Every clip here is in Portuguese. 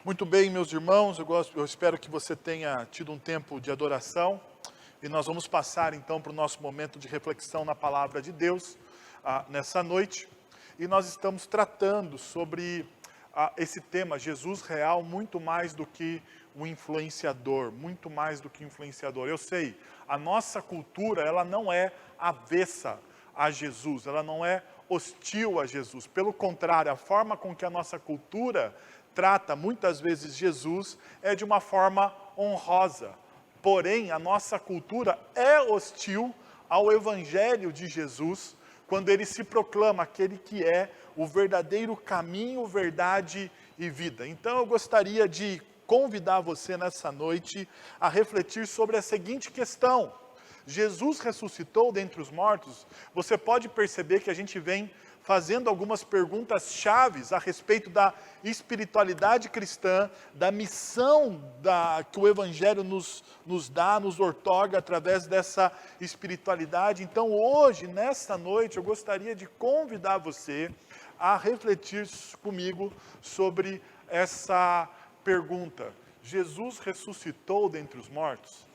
Muito bem, meus irmãos, eu espero que você tenha tido um tempo de adoração e nós vamos passar então para o nosso momento de reflexão na palavra de Deus nessa noite. E nós estamos tratando sobre esse tema, Jesus real, muito mais do que um influenciador, muito mais do que influenciador. Eu sei, a nossa cultura, ela não é avessa a Jesus, ela não é hostil a Jesus. Pelo contrário, a forma com que a nossa cultura trata muitas vezes Jesus é de uma forma honrosa. Porém, a nossa cultura é hostil ao Evangelho de Jesus, quando ele se proclama aquele que é o verdadeiro caminho, verdade e vida. Então eu gostaria de convidar você nessa noite a refletir sobre a seguinte questão: Jesus ressuscitou dentre os mortos? Você pode perceber que a gente vem fazendo algumas perguntas chaves a respeito da espiritualidade cristã, da missão que o Evangelho nos dá, nos outorga através dessa espiritualidade. Então hoje, nesta noite, eu gostaria de convidar você a refletir comigo sobre essa pergunta: Jesus ressuscitou dentre os mortos?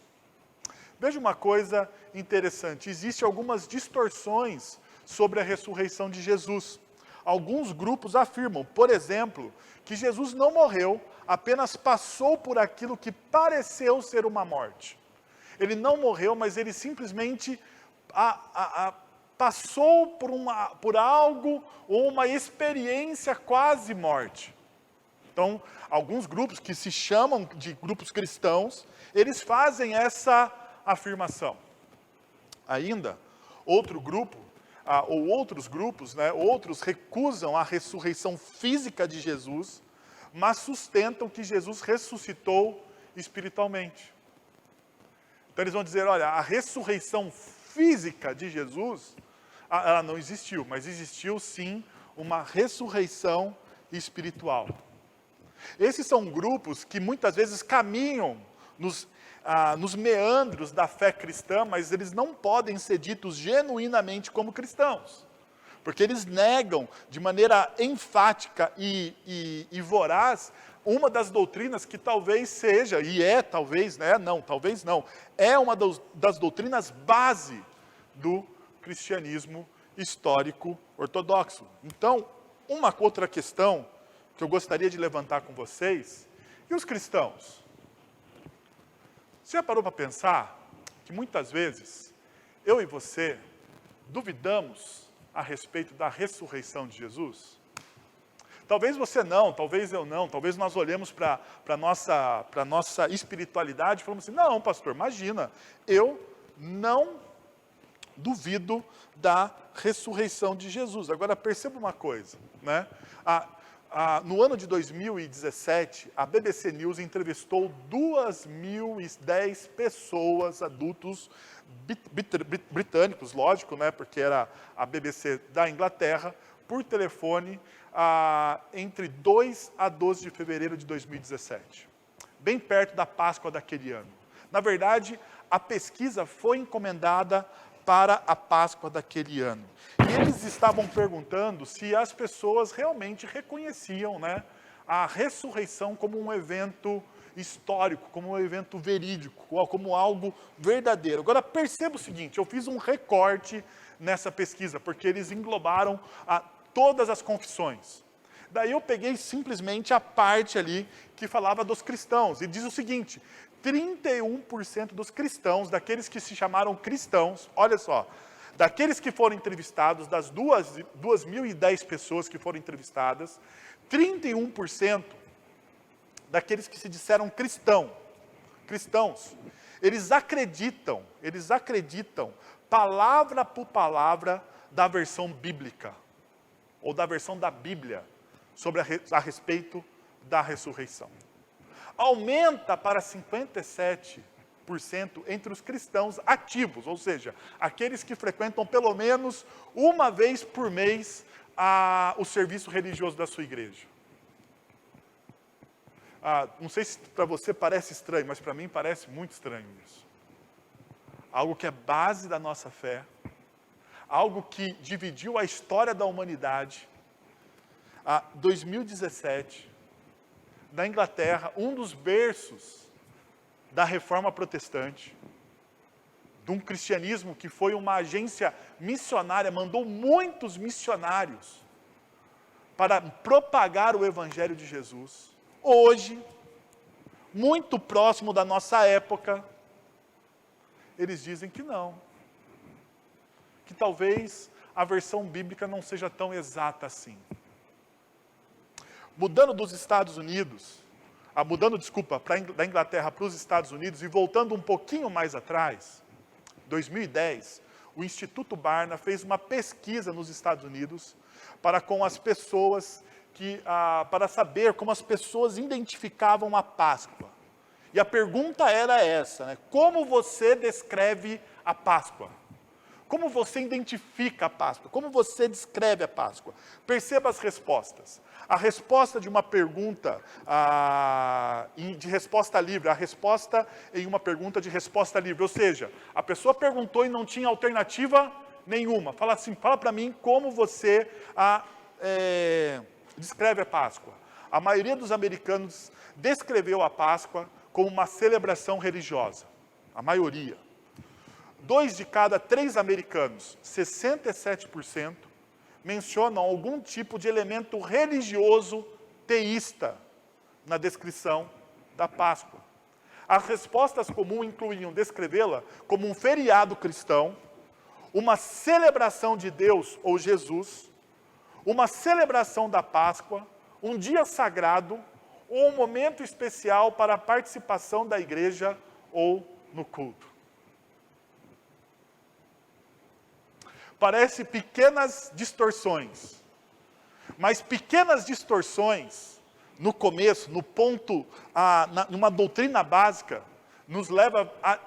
Veja uma coisa interessante, existem algumas distorções sobre a ressurreição de Jesus. Alguns grupos afirmam, por exemplo, que Jesus não morreu, apenas passou por aquilo que pareceu ser uma morte. Ele não morreu, mas ele simplesmente passou por algo ou uma experiência quase morte. Então, alguns grupos que se chamam de grupos cristãos, eles fazem essa afirmação. Ainda, outro grupo, ou outros grupos, outros recusam a ressurreição física de Jesus, mas sustentam que Jesus ressuscitou espiritualmente. Então eles vão dizer, olha, a ressurreição física de Jesus, ela não existiu, mas existiu sim uma ressurreição espiritual. Esses são grupos que muitas vezes caminham nos meandros da fé cristã, mas eles não podem ser ditos genuinamente como cristãos, porque eles negam de maneira enfática e voraz uma das doutrinas que talvez seja, e é talvez, talvez não, é uma das doutrinas base do cristianismo histórico ortodoxo. Então, uma outra questão que eu gostaria de levantar com vocês: e os cristãos? Você já parou para pensar que muitas vezes eu e você duvidamos a respeito da ressurreição de Jesus? Talvez você não, talvez eu não, talvez nós olhemos para a nossa espiritualidade e falamos assim: não, pastor, imagina, eu não duvido da ressurreição de Jesus. Agora perceba uma coisa, no ano de 2017, a BBC News entrevistou 2.010 pessoas, adultos britânicos, lógico, porque era a BBC da Inglaterra, por telefone, entre 2 a 12 de fevereiro de 2017, bem perto da Páscoa daquele ano. Na verdade, a pesquisa foi encomendada para a Páscoa daquele ano. E eles estavam perguntando se as pessoas realmente reconheciam, a ressurreição como um evento histórico, como um evento verídico, como algo verdadeiro. Agora perceba o seguinte: eu fiz um recorte nessa pesquisa, porque eles englobaram todas as confissões. Daí eu peguei simplesmente a parte ali que falava dos cristãos, e diz o seguinte: 31% dos cristãos, daqueles que se chamaram cristãos, olha só, daqueles que foram entrevistados, das 2.010 pessoas que foram entrevistadas, 31% daqueles que se disseram cristãos, eles acreditam, palavra por palavra, da versão bíblica, ou da versão da Bíblia, sobre a respeito da ressurreição. Aumenta para 57% entre os cristãos ativos, ou seja, aqueles que frequentam pelo menos uma vez por mês o serviço religioso da sua igreja. Não sei se para você parece estranho, mas para mim parece muito estranho isso. Algo que é base da nossa fé, algo que dividiu a história da humanidade. 2017, da Inglaterra, um dos berços da Reforma Protestante, de um cristianismo que foi uma agência missionária, mandou muitos missionários para propagar o Evangelho de Jesus. Hoje, muito próximo da nossa época, eles dizem que não. Que talvez a versão bíblica não seja tão exata assim. Mudando dos Estados Unidos, da Inglaterra para os Estados Unidos, e voltando um pouquinho mais atrás, 2010, o Instituto Barna fez uma pesquisa nos Estados Unidos para saber como as pessoas identificavam a Páscoa. E a pergunta era essa, né? Como você descreve a Páscoa? Como você identifica a Páscoa? Como você descreve a Páscoa? Perceba as respostas. A resposta de uma pergunta de resposta livre, a resposta em uma pergunta de resposta livre. Ou seja, a pessoa perguntou e não tinha alternativa nenhuma. Fala para mim como você descreve a Páscoa. A maioria dos americanos descreveu a Páscoa como uma celebração religiosa. A maioria. 2 de cada 3 americanos, 67%, mencionam algum tipo de elemento religioso teísta na descrição da Páscoa. As respostas comuns incluíam descrevê-la como um feriado cristão, uma celebração de Deus ou Jesus, uma celebração da Páscoa, um dia sagrado ou um momento especial para a participação da igreja ou no culto. Parece pequenas distorções, mas pequenas distorções, no começo, no ponto, numa doutrina básica, nos leva a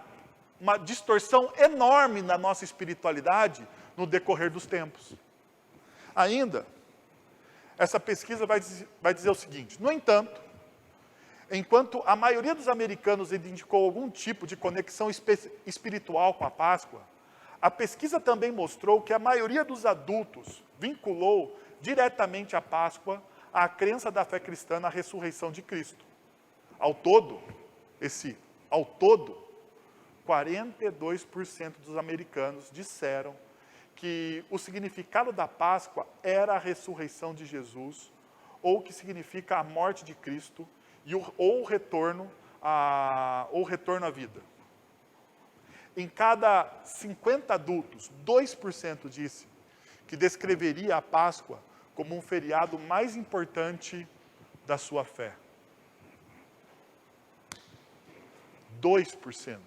uma distorção enorme na nossa espiritualidade no decorrer dos tempos. Ainda, essa pesquisa vai dizer o seguinte: no entanto, enquanto a maioria dos americanos indicou algum tipo de conexão espiritual com a Páscoa, a pesquisa também mostrou que a maioria dos adultos vinculou diretamente a Páscoa à crença da fé cristã na ressurreição de Cristo. Ao todo, 42% dos americanos disseram que o significado da Páscoa era a ressurreição de Jesus, ou que significa a morte de Cristo, ou o retorno à vida. Em cada 50 adultos, 2% disse que descreveria a Páscoa como um feriado mais importante da sua fé. 2%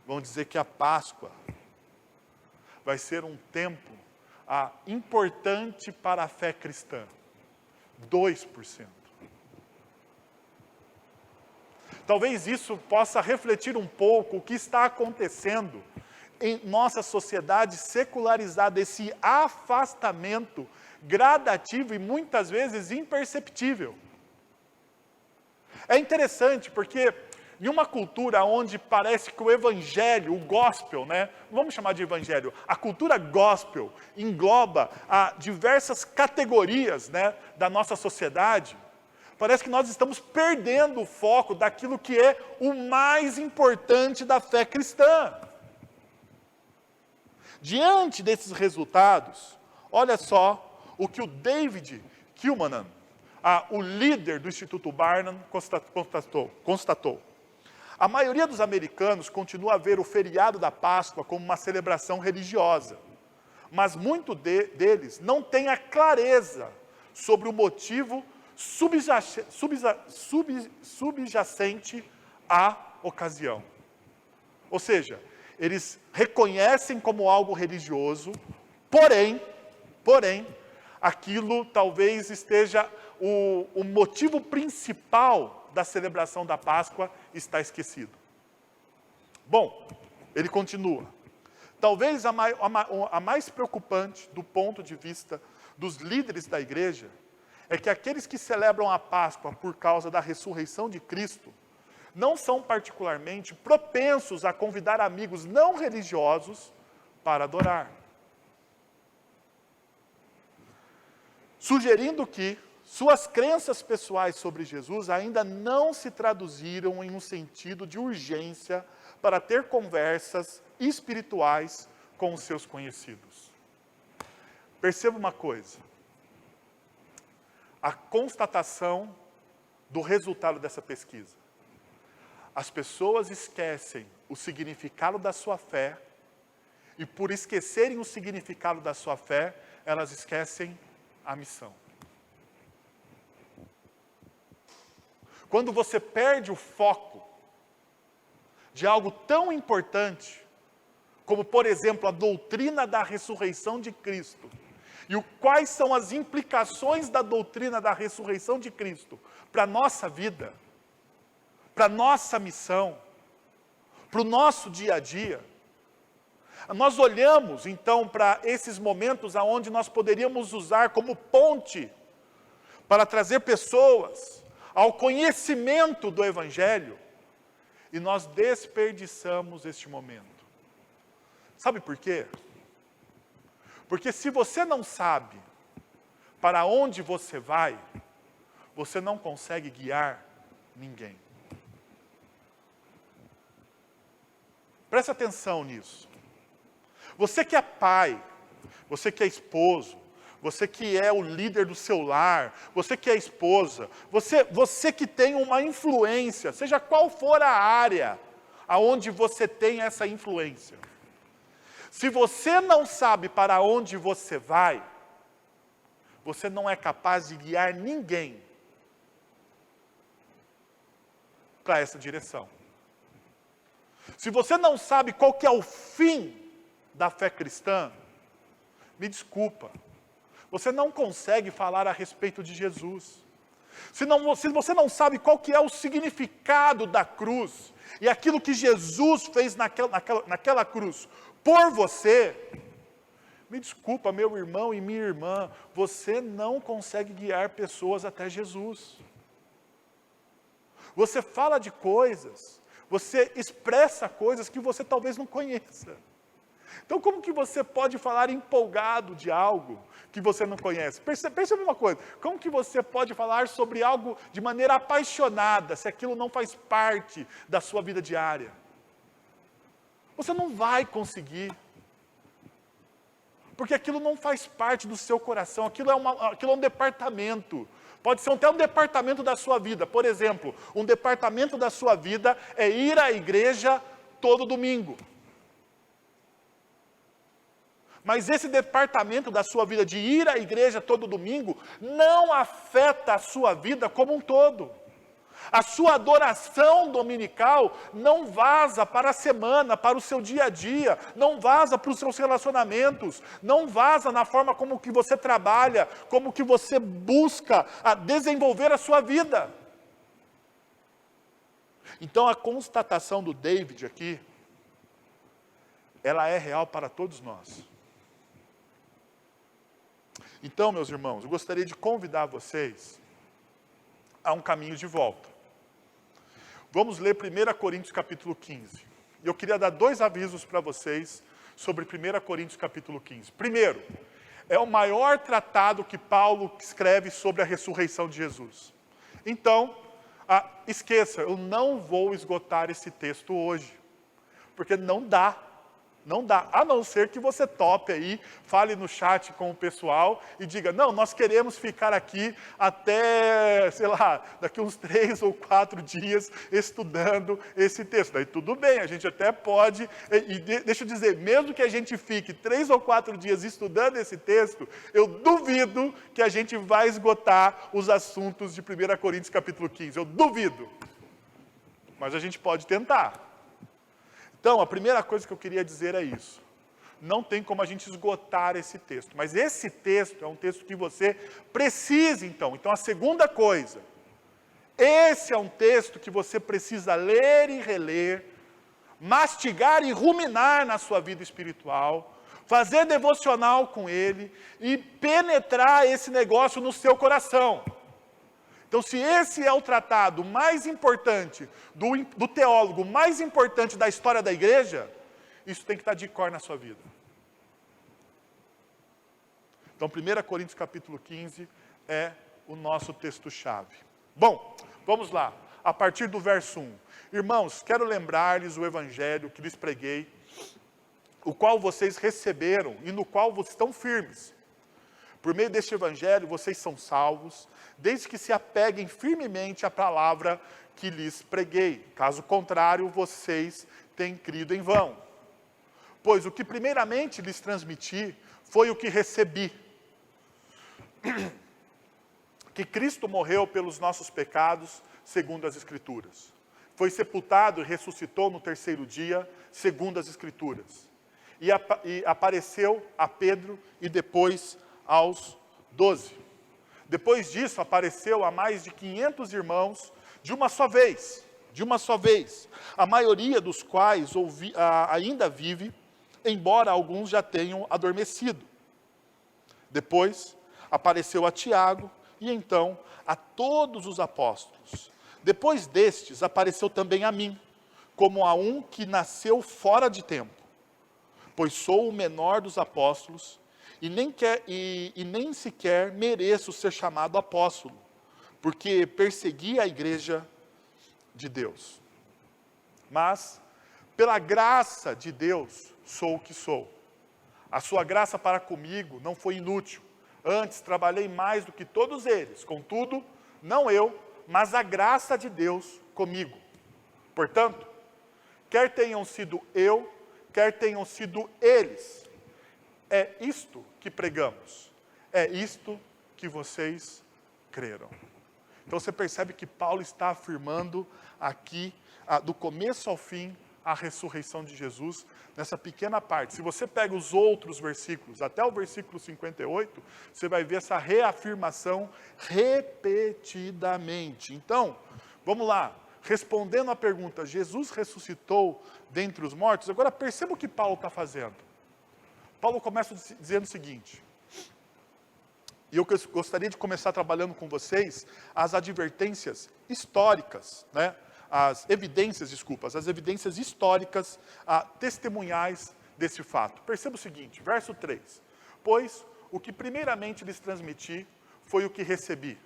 vão dizer que a Páscoa vai ser um tempo importante para a fé cristã. 2%. Talvez isso possa refletir um pouco o que está acontecendo em nossa sociedade secularizada, esse afastamento gradativo e muitas vezes imperceptível. É interessante porque em uma cultura onde parece que o evangelho, o gospel, né? Vamos chamar de evangelho, a cultura gospel engloba diversas categorias, né, da nossa sociedade. Parece que nós estamos perdendo o foco daquilo que é o mais importante da fé cristã. Diante desses resultados, olha só o que o David Kilmanan, o líder do Instituto Barna, constatou. A maioria dos americanos continua a ver o feriado da Páscoa como uma celebração religiosa, mas muito deles não tem a clareza sobre o motivo subjacente à ocasião. Ou seja, eles reconhecem como algo religioso, porém, aquilo talvez esteja o motivo principal da celebração da Páscoa está esquecido. Bom, ele continua. Talvez a mais preocupante do ponto de vista dos líderes da igreja é que aqueles que celebram a Páscoa por causa da ressurreição de Cristo não são particularmente propensos a convidar amigos não religiosos para adorar. Sugerindo que, Suas crenças pessoais sobre Jesus ainda não se traduziram em um sentido de urgência para ter conversas espirituais com os seus conhecidos. Perceba uma coisa. A constatação do resultado dessa pesquisa. As pessoas esquecem o significado da sua fé e por esquecerem o significado da sua fé, elas esquecem a missão. Quando você perde o foco de algo tão importante, como, por exemplo, a doutrina da ressurreição de Cristo, e quais são as implicações da doutrina da ressurreição de Cristo para a nossa vida, para a nossa missão, para o nosso dia a dia. Nós olhamos, então, para esses momentos onde nós poderíamos usar como ponte para trazer pessoas ao conhecimento do Evangelho, e nós desperdiçamos este momento. Sabe por quê? Porque se você não sabe para onde você vai, você não consegue guiar ninguém. Preste atenção nisso. Você que é pai, você que é esposo, você que é o líder do seu lar, você que é esposa, você que tem uma influência, seja qual for a área aonde você tem essa influência. Se você não sabe para onde você vai, você não é capaz de guiar ninguém para essa direção. Se você não sabe qual que é o fim da fé cristã, me desculpa, você não consegue falar a respeito de Jesus. Se você não sabe qual que é o significado da cruz, e aquilo que Jesus fez naquela cruz por você, me desculpa, meu irmão e minha irmã, você não consegue guiar pessoas até Jesus. Você fala de coisas, você expressa coisas que você talvez não conheça. Então, como que você pode falar empolgado de algo que você não conhece? Perceba uma coisa, como que você pode falar sobre algo de maneira apaixonada, se aquilo não faz parte da sua vida diária? Você não vai conseguir. Porque aquilo não faz parte do seu coração, aquilo é um departamento. Pode ser até um departamento da sua vida. Por exemplo, um departamento da sua vida é ir à igreja todo domingo. Mas esse departamento da sua vida de ir à igreja todo domingo não afeta a sua vida como um todo. A sua adoração dominical não vaza para a semana, para o seu dia a dia, não vaza para os seus relacionamentos, não vaza na forma como que você trabalha, como que você busca desenvolver a sua vida. Então a constatação do David aqui, ela é real para todos nós. Então, meus irmãos, eu gostaria de convidar vocês a um caminho de volta. Vamos ler 1 Coríntios capítulo 15. Eu queria dar 2 avisos para vocês sobre 1 Coríntios capítulo 15. Primeiro, é o maior tratado que Paulo escreve sobre a ressurreição de Jesus. Então, esqueça, eu não vou esgotar esse texto hoje, porque não dá. Não dá, a não ser que você tope aí, fale no chat com o pessoal e diga, não, nós queremos ficar aqui até, sei lá, daqui uns 3 ou 4 dias estudando esse texto. Daí tudo bem, a gente até pode, deixa eu dizer, mesmo que a gente fique 3 ou 4 dias estudando esse texto, eu duvido que a gente vai esgotar os assuntos de 1 Coríntios capítulo 15, eu duvido. Mas a gente pode tentar. Então, a primeira coisa que eu queria dizer é isso. Não tem como a gente esgotar esse texto. Mas esse texto é um texto que você precisa, então. Então, a segunda coisa. Esse é um texto que você precisa ler e reler, mastigar e ruminar na sua vida espiritual, fazer devocional com ele e penetrar esse negócio no seu coração. Então, se esse é o tratado mais importante, do teólogo mais importante da história da igreja, isso tem que estar de cor na sua vida. Então, 1 Coríntios capítulo 15 é o nosso texto-chave. Bom, vamos lá, a partir do verso 1. Irmãos, quero lembrar-lhes o evangelho que lhes preguei, o qual vocês receberam e no qual vocês estão firmes. Por meio deste evangelho, vocês são salvos, desde que se apeguem firmemente à palavra que lhes preguei. Caso contrário, vocês têm crido em vão. Pois o que primeiramente lhes transmiti foi o que recebi. Que Cristo morreu pelos nossos pecados, segundo as Escrituras. Foi sepultado e ressuscitou no terceiro dia, segundo as Escrituras. E apareceu a Pedro e depois aos 12. Depois disso, apareceu a mais de 500 irmãos de uma só vez. A maioria dos quais ainda vive, embora alguns já tenham adormecido. Depois, apareceu a Tiago e então a todos os apóstolos. Depois destes, apareceu também a mim, como a um que nasceu fora de tempo. Pois sou o menor dos apóstolos e nem sequer mereço ser chamado apóstolo, porque persegui a igreja de Deus. Mas, pela graça de Deus, sou o que sou. A sua graça para comigo não foi inútil. Antes, trabalhei mais do que todos eles. Contudo, não eu, mas a graça de Deus comigo. Portanto, quer tenham sido eu, quer tenham sido eles, é isto que pregamos. É isto que vocês creram. Então você percebe que Paulo está afirmando aqui, do começo ao fim, a ressurreição de Jesus, nessa pequena parte. Se você pega os outros versículos, até o versículo 58, você vai ver essa reafirmação repetidamente. Então, vamos lá, respondendo à pergunta, Jesus ressuscitou dentre os mortos? Agora perceba o que Paulo está fazendo. Paulo começa dizendo o seguinte, e eu gostaria de começar trabalhando com vocês as advertências históricas, né? As evidências históricas, testemunhais desse fato. Perceba o seguinte, verso 3. Pois o que primeiramente lhes transmiti foi o que recebi.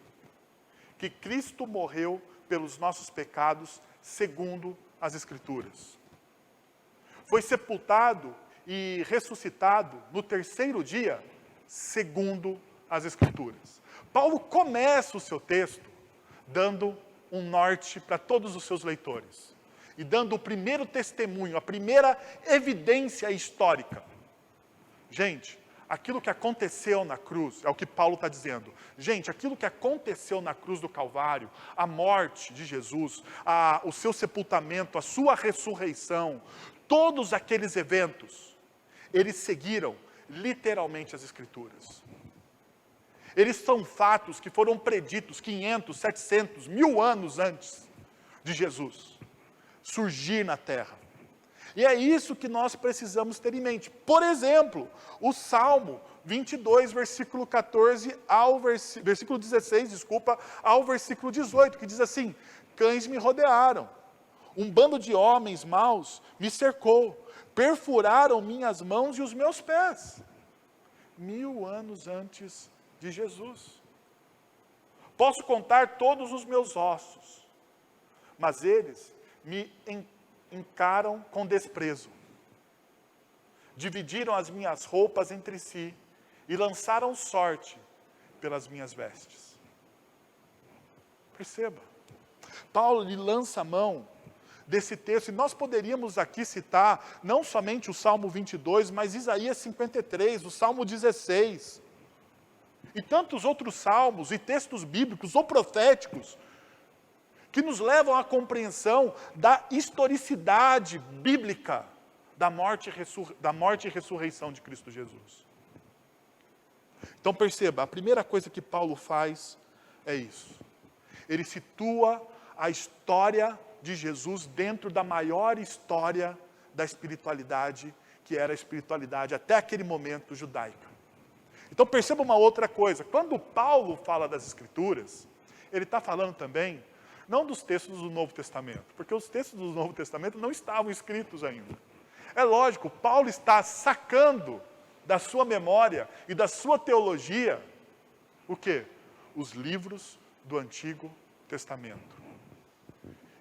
Que Cristo morreu pelos nossos pecados, segundo as Escrituras. Foi sepultado e ressuscitado no terceiro dia, segundo as Escrituras. Paulo começa o seu texto dando um norte para todos os seus leitores. E dando o primeiro testemunho, a primeira evidência histórica. Gente, aquilo que aconteceu na cruz, é o que Paulo está dizendo. Gente, aquilo que aconteceu na cruz do Calvário, a morte de Jesus, o seu sepultamento, a sua ressurreição, todos aqueles eventos, eles seguiram literalmente as Escrituras. Eles são fatos que foram preditos 500, 700, 1000 anos antes de Jesus surgir na terra. E é isso que nós precisamos ter em mente. Por exemplo, o Salmo 22, versículo 14 versículo 16, ao versículo 18, que diz assim: cães me rodearam, um bando de homens maus me cercou, perfuraram minhas mãos e os meus pés. 1000 anos antes de Jesus. Posso contar todos os meus ossos, mas eles me encaram com desprezo. Dividiram as minhas roupas entre si e lançaram sorte pelas minhas vestes. Perceba, Paulo lhe lança a mão desse texto, e nós poderíamos aqui citar não somente o Salmo 22, mas Isaías 53, o Salmo 16, e tantos outros salmos e textos bíblicos ou proféticos, que nos levam à compreensão da historicidade bíblica da morte e ressurreição de Cristo Jesus. Então perceba, a primeira coisa que Paulo faz é isso. Ele situa a história de Jesus dentro da maior história da espiritualidade, que era a espiritualidade até aquele momento judaica. Então perceba uma outra coisa, quando Paulo fala das Escrituras, ele está falando também, não dos textos do Novo Testamento, porque os textos do Novo Testamento não estavam escritos ainda. É lógico, Paulo está sacando da sua memória e da sua teologia, o quê? os livros do Antigo Testamento.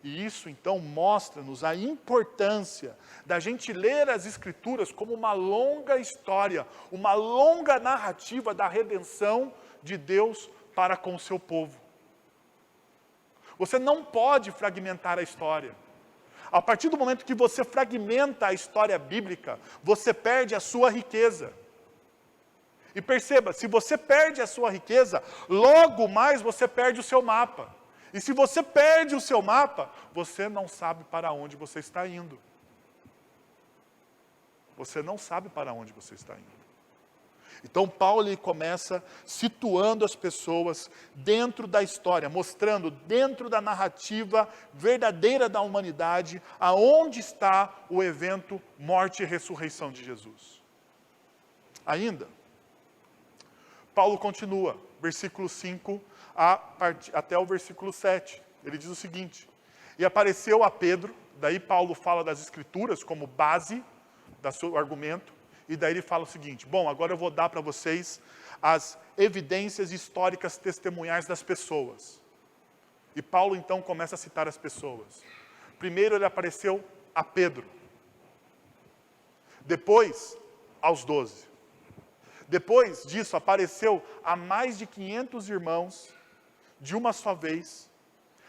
E isso, então, mostra-nos a importância da gente ler as Escrituras como uma longa história, uma longa narrativa da redenção de Deus para com o seu povo. Você não pode fragmentar a história. A partir do momento que você fragmenta a história bíblica, você perde a sua riqueza. E perceba, se você perde a sua riqueza, logo mais você perde o seu mapa. E se você perde o seu mapa, você não sabe para onde você está indo. Você não sabe para onde você está indo. Então Paulo ele começa situando as pessoas dentro da história, mostrando dentro da narrativa verdadeira da humanidade, aonde está o evento morte e ressurreição de Jesus. Ainda, Paulo continua, versículo 5 até o versículo 7. Ele diz o seguinte: e apareceu a Pedro, daí Paulo fala das Escrituras como base do seu argumento, e daí ele fala o seguinte: bom, agora eu vou dar para vocês as evidências históricas testemunhais das pessoas. E Paulo então começa a citar as pessoas. Primeiro ele apareceu a Pedro, depois aos 12. Depois disso apareceu a mais de 500 irmãos, de uma só vez,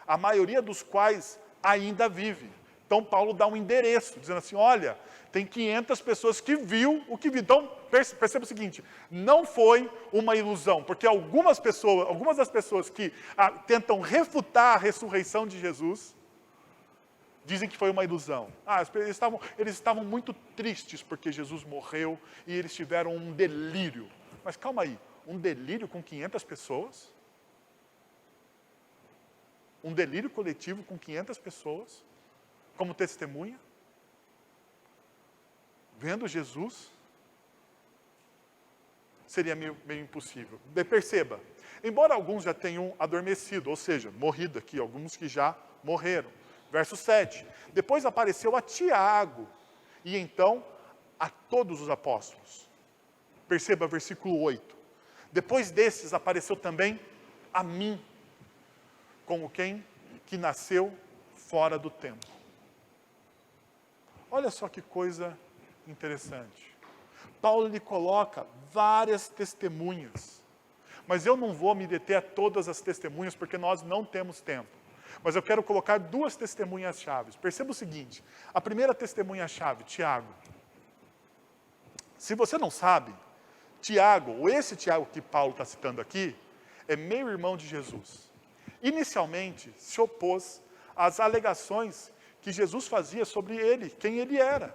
a maioria dos quais ainda vive. Então Paulo dá um endereço, dizendo assim, olha, tem 500 pessoas que viu o que viu. Então perceba o seguinte, não foi uma ilusão, porque algumas das pessoas que tentam refutar a ressurreição de Jesus, dizem que foi uma ilusão. Eles estavam muito tristes porque Jesus morreu e eles tiveram um delírio. Mas calma aí, um delírio com 500 pessoas? Um delírio coletivo com 500 pessoas como testemunha? Vendo Jesus? Seria meio impossível. Perceba, embora alguns já tenham adormecido, ou seja, morrido aqui, alguns que já morreram. Verso 7. Depois apareceu a Tiago, e então a todos os apóstolos. Perceba versículo 8. Depois desses apareceu também a mim, como quem que nasceu fora do tempo. Olha só que coisa interessante. Paulo lhe coloca várias testemunhas, mas eu não vou me deter a todas as testemunhas, porque nós não temos tempo. Mas eu quero colocar duas testemunhas-chave. Perceba o seguinte, a primeira testemunha-chave, Tiago. Se você não sabe, Tiago, ou esse Tiago que Paulo está citando aqui, é meio-irmão de Jesus. Inicialmente, se opôs às alegações que Jesus fazia sobre ele, quem ele era.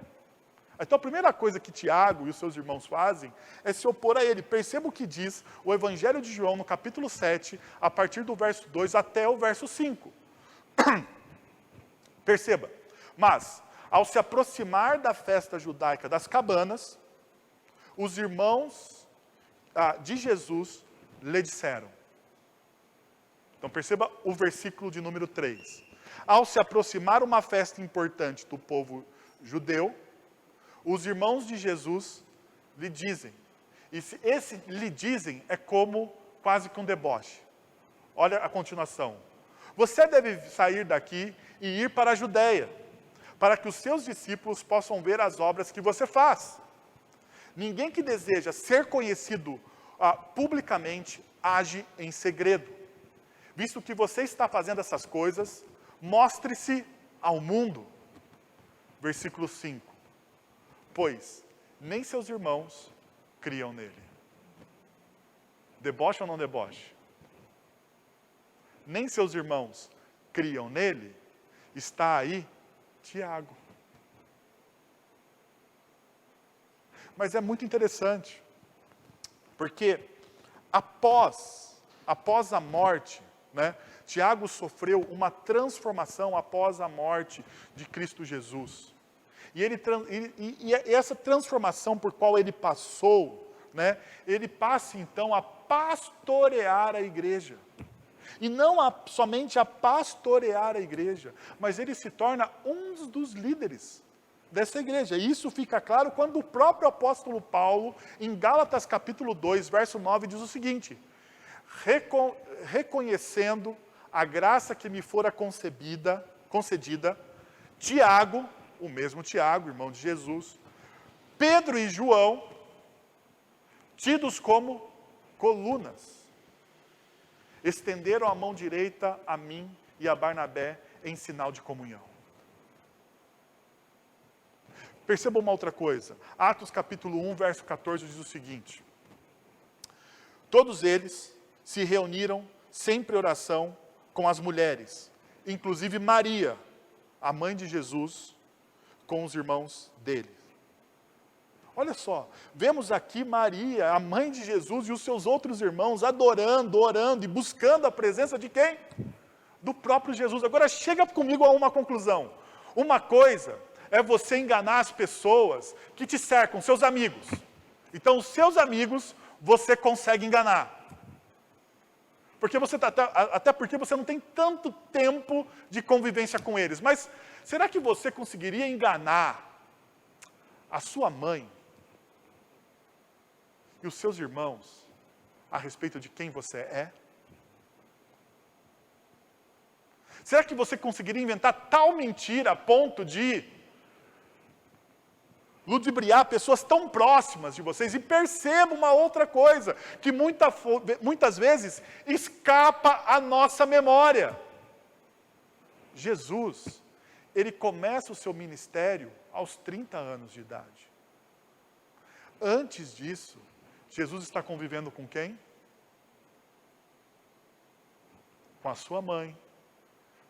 Então a primeira coisa que Tiago e os seus irmãos fazem é se opor a ele. Perceba o que diz o Evangelho de João no capítulo 7, a partir do verso 2 até o verso 5. Perceba, mas ao se aproximar da festa judaica das cabanas, os irmãos de Jesus lhe disseram. Então perceba o versículo de número 3. Ao se aproximar uma festa importante do povo judeu, os irmãos de Jesus lhe dizem. E esse lhe dizem é como quase que um deboche. Olha a continuação. Você deve sair daqui e ir para a Judeia, para que os seus discípulos possam ver as obras que você faz. Ninguém que deseja ser conhecido publicamente age em segredo. Visto que você está fazendo essas coisas, mostre-se ao mundo. Versículo 5. Pois nem seus irmãos criam nele. Deboche ou não deboche? Nem seus irmãos criam nele, está aí Tiago. Mas é muito interessante, porque após a morte, Tiago sofreu uma transformação após a morte de Cristo Jesus. E essa transformação por qual ele passou, ele passa então a pastorear a igreja. E não somente a pastorear a igreja, mas ele se torna um dos líderes dessa igreja. E isso fica claro quando o próprio apóstolo Paulo, em Gálatas capítulo 2, verso 9, diz o seguinte: reconhecendo a graça que me fora concedida, Tiago, o mesmo Tiago, irmão de Jesus, Pedro e João, tidos como colunas, estenderam a mão direita a mim e a Barnabé em sinal de comunhão. Perceba uma outra coisa. Atos capítulo 1, verso 14 diz o seguinte: todos eles se reuniram sempre em oração com as mulheres, inclusive Maria, a mãe de Jesus, com os irmãos dele. Olha só, vemos aqui Maria, a mãe de Jesus e os seus outros irmãos adorando, orando e buscando a presença de quem? Do próprio Jesus. Agora chega comigo a uma conclusão. Uma coisa é você enganar as pessoas que te cercam, seus amigos. Então, os seus amigos você consegue enganar. Porque até porque você não tem tanto tempo de convivência com eles. Mas será que você conseguiria enganar a sua mãe e os seus irmãos a respeito de quem você é? Será que você conseguiria inventar tal mentira a ponto de ludibriar pessoas tão próximas de vocês? E perceba uma outra coisa, que muitas vezes escapa à nossa memória. Jesus, ele começa o seu ministério aos 30 anos de idade. Antes disso, Jesus está convivendo com quem? Com a sua mãe,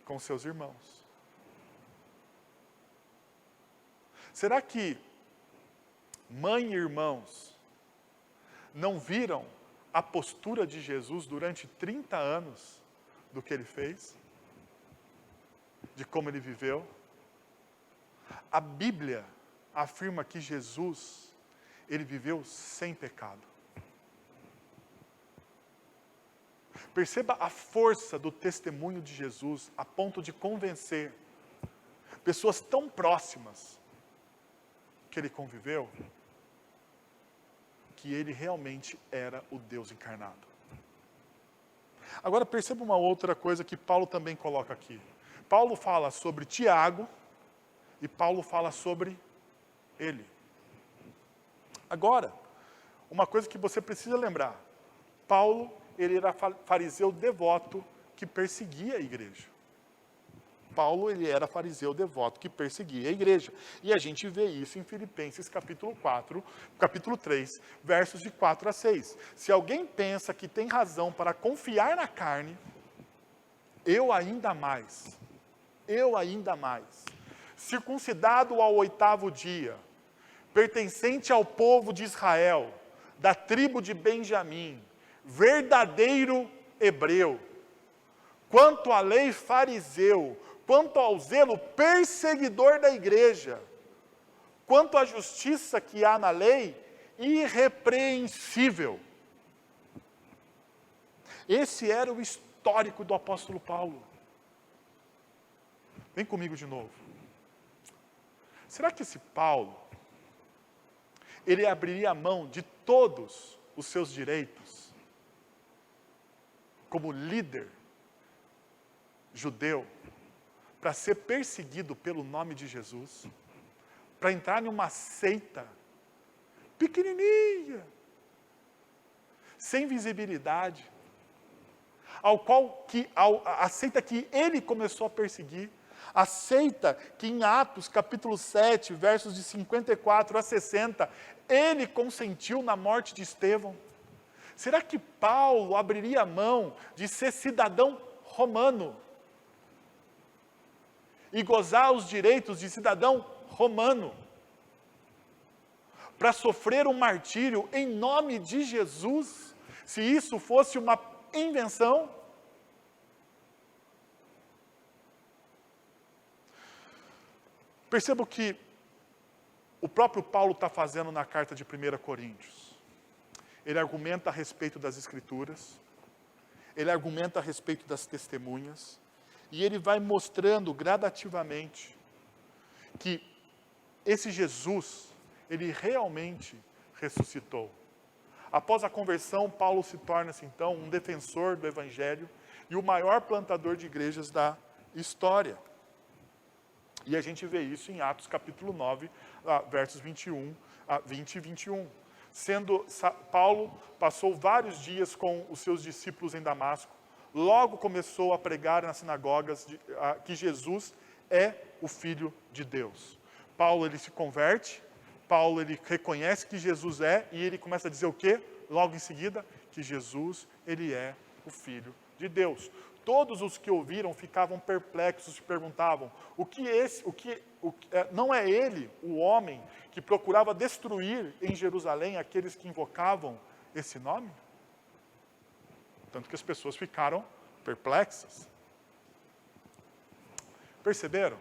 com seus irmãos. Será que mãe e irmãos não viram a postura de Jesus durante 30 anos do que ele fez? De como ele viveu? A Bíblia afirma que Jesus, ele viveu sem pecado. Perceba a força do testemunho de Jesus a ponto de convencer pessoas tão próximas que ele conviveu, que ele realmente era o Deus encarnado. Agora perceba uma outra coisa que Paulo também coloca aqui. Paulo fala sobre Tiago e Paulo fala sobre ele. Agora, uma coisa que você precisa lembrar. Paulo, ele era fariseu devoto que perseguia a igreja. Paulo, ele era fariseu devoto que perseguia a igreja. E a gente vê isso em Filipenses capítulo 3, versos de 4 a 6. Se alguém pensa que tem razão para confiar na carne, eu ainda mais, circuncidado ao 8º dia, pertencente ao povo de Israel, da tribo de Benjamim, verdadeiro hebreu, quanto à lei fariseu, quanto ao zelo perseguidor da igreja, quanto à justiça que há na lei, irrepreensível. Esse era o histórico do apóstolo Paulo. Vem comigo de novo. Será que esse Paulo, ele abriria a mão de todos os seus direitos como líder judeu para ser perseguido pelo nome de Jesus, para entrar em uma seita pequenininha, sem visibilidade, a seita que ele começou a perseguir, a seita que em Atos capítulo 7, versos de 54 a 60, ele consentiu na morte de Estevão? Será que Paulo abriria a mão de ser cidadão romano e gozar os direitos de cidadão romano para sofrer um martírio em nome de Jesus, se isso fosse uma invenção? Perceba o que o próprio Paulo está fazendo na carta de 1 Coríntios. Ele argumenta a respeito das Escrituras, ele argumenta a respeito das testemunhas, e ele vai mostrando gradativamente que esse Jesus, ele realmente ressuscitou. Após a conversão, Paulo se torna-se então um defensor do evangelho e o maior plantador de igrejas da história. E a gente vê isso em Atos capítulo 9, versos 21 a 20 e 21. Paulo passou vários dias com os seus discípulos em Damasco. Logo começou a pregar nas sinagogas que Jesus é o Filho de Deus. Paulo ele se converte, Paulo ele reconhece que Jesus é, e ele começa a dizer o quê? Logo em seguida, que Jesus ele é o Filho de Deus. Todos os que ouviram ficavam perplexos, se perguntavam, não é ele, o homem, que procurava destruir em Jerusalém aqueles que invocavam esse nome? Tanto que as pessoas ficaram perplexas. Perceberam?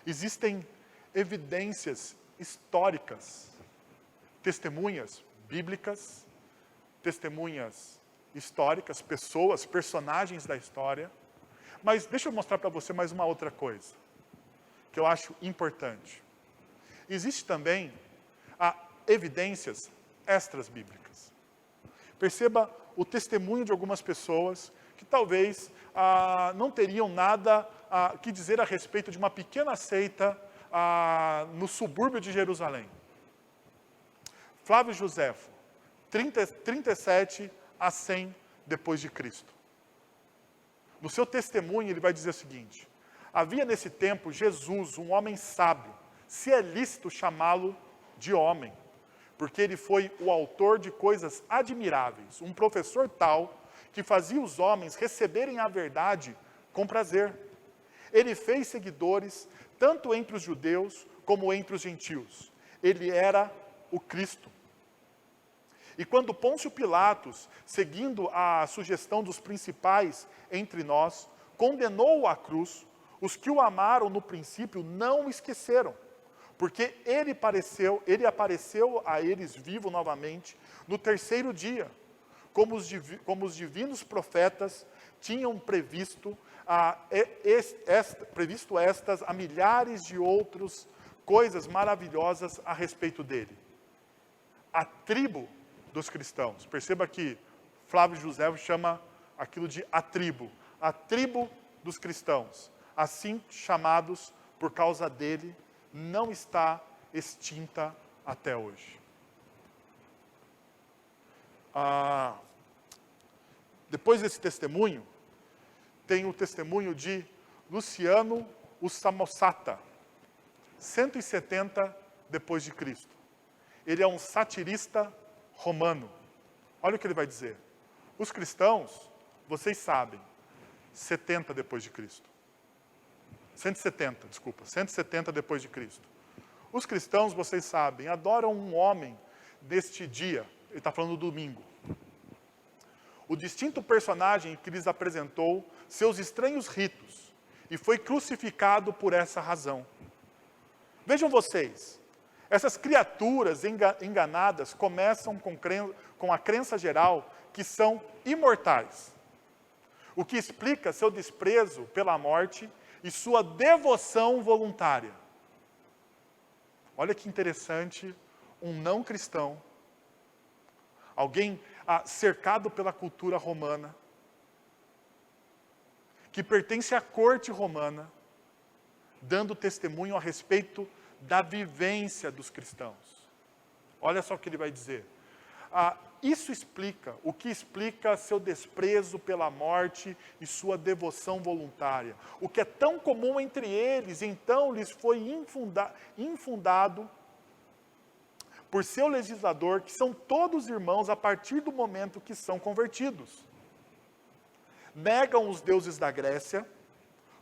Existem evidências históricas, testemunhas bíblicas, testemunhas históricas, pessoas, personagens da história. Mas deixa eu mostrar para você mais uma outra coisa, que eu acho importante. Existe também evidências extras bíblicas. Perceba o testemunho de algumas pessoas que talvez não teriam nada que dizer a respeito de uma pequena seita no subúrbio de Jerusalém. Flávio Joséfo, 37 a 100 depois de Cristo. No seu testemunho ele vai dizer o seguinte: havia nesse tempo Jesus, um homem sábio, se é lícito chamá-lo de homem, porque ele foi o autor de coisas admiráveis, um professor tal que fazia os homens receberem a verdade com prazer. Ele fez seguidores tanto entre os judeus como entre os gentios. Ele era o Cristo. E quando Pôncio Pilatos, seguindo a sugestão dos principais entre nós, condenou-o à cruz, os que o amaram no princípio não o esqueceram, porque ele apareceu a eles vivo novamente no terceiro dia, como os divinos profetas tinham previsto estas a milhares de outras coisas maravilhosas a respeito dele. A tribo dos cristãos. Perceba que Flávio Joséfo chama aquilo de a tribo dos cristãos, assim chamados por causa dele, não está extinta até hoje. Depois desse testemunho, tem o testemunho de Luciano o Samosata, 170 depois de Cristo. Ele é um satirista romano. Olha o que ele vai dizer. Os cristãos, vocês sabem, 70 depois de Cristo. 170 depois de Cristo. Os cristãos, vocês sabem, adoram um homem deste dia. Ele está falando do domingo. O distinto personagem que lhes apresentou seus estranhos ritos e foi crucificado por essa razão. Vejam vocês, essas criaturas enganadas começam com a crença geral que são imortais, o que explica seu desprezo pela morte e sua devoção voluntária. Olha que interessante, um não cristão, alguém cercado pela cultura romana, que pertence à corte romana, dando testemunho a respeito da vivência dos cristãos. Olha só o que ele vai dizer. Isso explica, o que explica seu desprezo pela morte e sua devoção voluntária. O que é tão comum entre eles, então lhes foi infundado por seu legislador, que são todos irmãos a partir do momento que são convertidos. Negam os deuses da Grécia,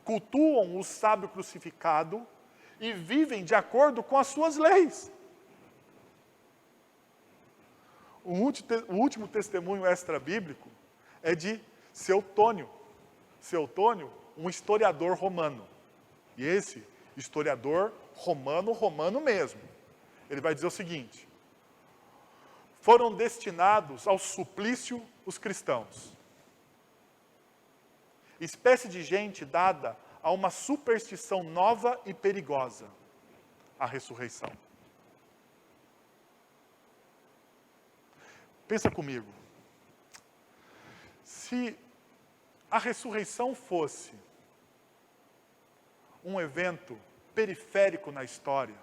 cultuam o sábio crucificado e vivem de acordo com as suas leis. O último testemunho extra-bíblico é de Seutônio. Seutônio, um historiador romano. E esse historiador romano mesmo. Ele vai dizer o seguinte: foram destinados ao suplício os cristãos. Espécie de gente dada a uma superstição nova e perigosa, a ressurreição. Pensa comigo. Se a ressurreição fosse um evento periférico na história,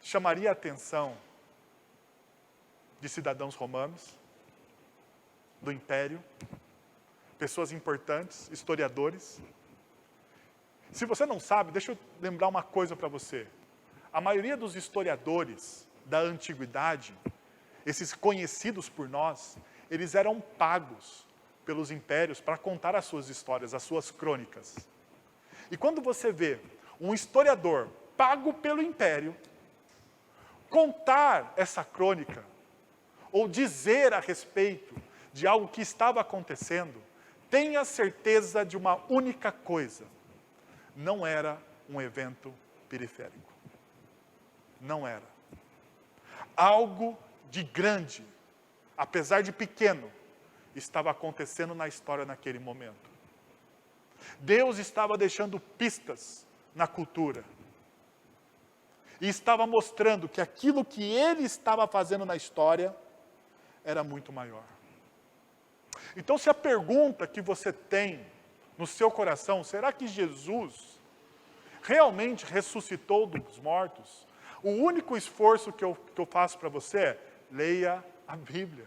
chamaria a atenção de cidadãos romanos, do Império, pessoas importantes, historiadores. Se você não sabe, deixa eu lembrar uma coisa para você. A maioria dos historiadores da antiguidade, esses conhecidos por nós, eles eram pagos pelos impérios para contar as suas histórias, as suas crônicas. E quando você vê um historiador pago pelo império contar essa crônica, ou dizer a respeito de algo que estava acontecendo, tenha certeza de uma única coisa: não era um evento periférico. Não era. Algo de grande, apesar de pequeno, estava acontecendo na história naquele momento. Deus estava deixando pistas na cultura. E estava mostrando que aquilo que Ele estava fazendo na história era muito maior. Então, se a pergunta que você tem no seu coração, será que Jesus realmente ressuscitou dos mortos? O único esforço que eu faço para você é: leia a Bíblia.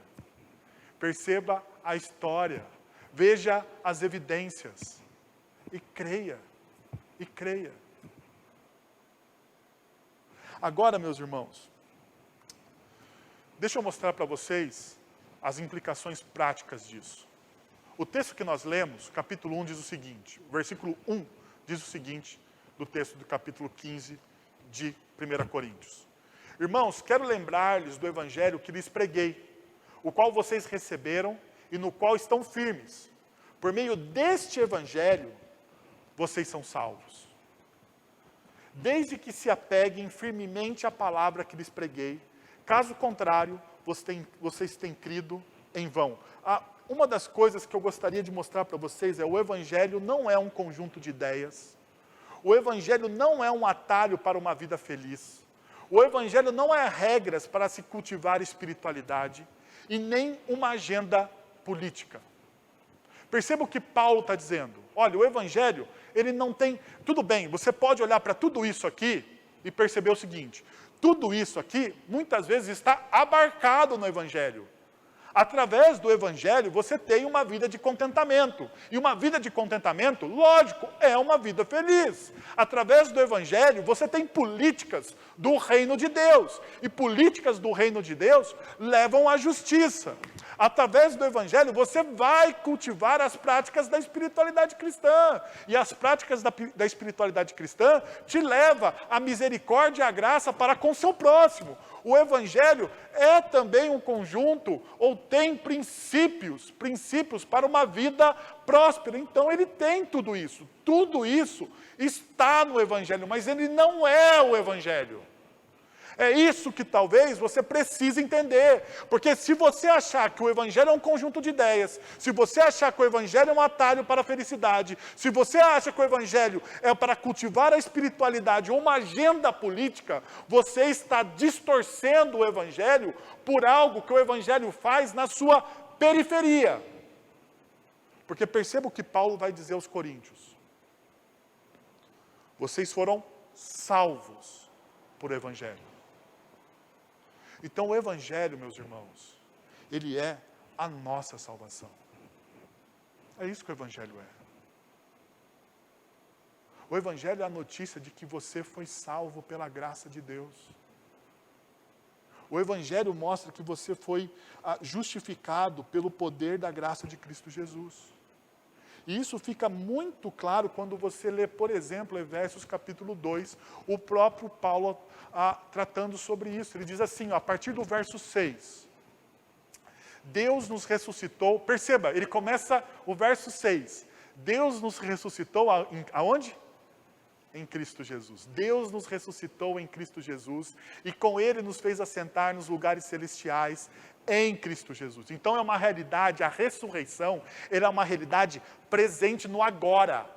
Perceba a história. Veja as evidências. E creia. E creia. Agora, meus irmãos, deixa eu mostrar para vocês as implicações práticas disso. O texto que nós lemos, capítulo 1, diz o seguinte, o versículo 1 diz o seguinte, do texto do capítulo 15 de 1 Coríntios. Irmãos, quero lembrar-lhes do evangelho que lhes preguei, o qual vocês receberam e no qual estão firmes. Por meio deste evangelho, vocês são salvos. Desde que se apeguem firmemente à palavra que lhes preguei, caso contrário, vocês têm crido em vão. Uma das coisas que eu gostaria de mostrar para vocês é: o evangelho não é um conjunto de ideias. O evangelho não é um atalho para uma vida feliz. O evangelho não é regras para se cultivar espiritualidade e nem uma agenda política. Perceba o que Paulo está dizendo. Olha, o evangelho, ele não tem... Tudo bem, você pode olhar para tudo isso aqui e perceber o seguinte: tudo isso aqui, muitas vezes, está abarcado no evangelho. Através do evangelho, você tem uma vida de contentamento. E uma vida de contentamento, lógico, é uma vida feliz. Através do evangelho, você tem políticas do reino de Deus. E políticas do reino de Deus levam à justiça. Através do evangelho, você vai cultivar as práticas da espiritualidade cristã. E as práticas da espiritualidade cristã te levam à misericórdia e à graça para com seu próximo. O evangelho é também um conjunto, ou tem princípios para uma vida próspera. Então ele tem tudo isso está no evangelho, mas ele não é o evangelho. É isso que talvez você precise entender, porque se você achar que o evangelho é um conjunto de ideias, se você achar que o evangelho é um atalho para a felicidade, se você acha que o evangelho é para cultivar a espiritualidade ou uma agenda política, você está distorcendo o evangelho por algo que o evangelho faz na sua periferia. Porque perceba o que Paulo vai dizer aos coríntios: vocês foram salvos por evangelho. Então o evangelho, meus irmãos, ele é a nossa salvação. É isso que o evangelho é. O evangelho é a notícia de que você foi salvo pela graça de Deus. O evangelho mostra que você foi justificado pelo poder da graça de Cristo Jesus. E isso fica muito claro quando você lê, por exemplo, Efésios capítulo 2, o próprio Paulo tratando sobre isso. Ele diz assim, a partir do verso 6, Deus nos ressuscitou, perceba, ele começa o verso 6, Deus nos ressuscitou aonde? Em Cristo Jesus. Deus nos ressuscitou em Cristo Jesus e com Ele nos fez assentar nos lugares celestiais em Cristo Jesus. Então é uma realidade, a ressurreição, ela é uma realidade presente no agora.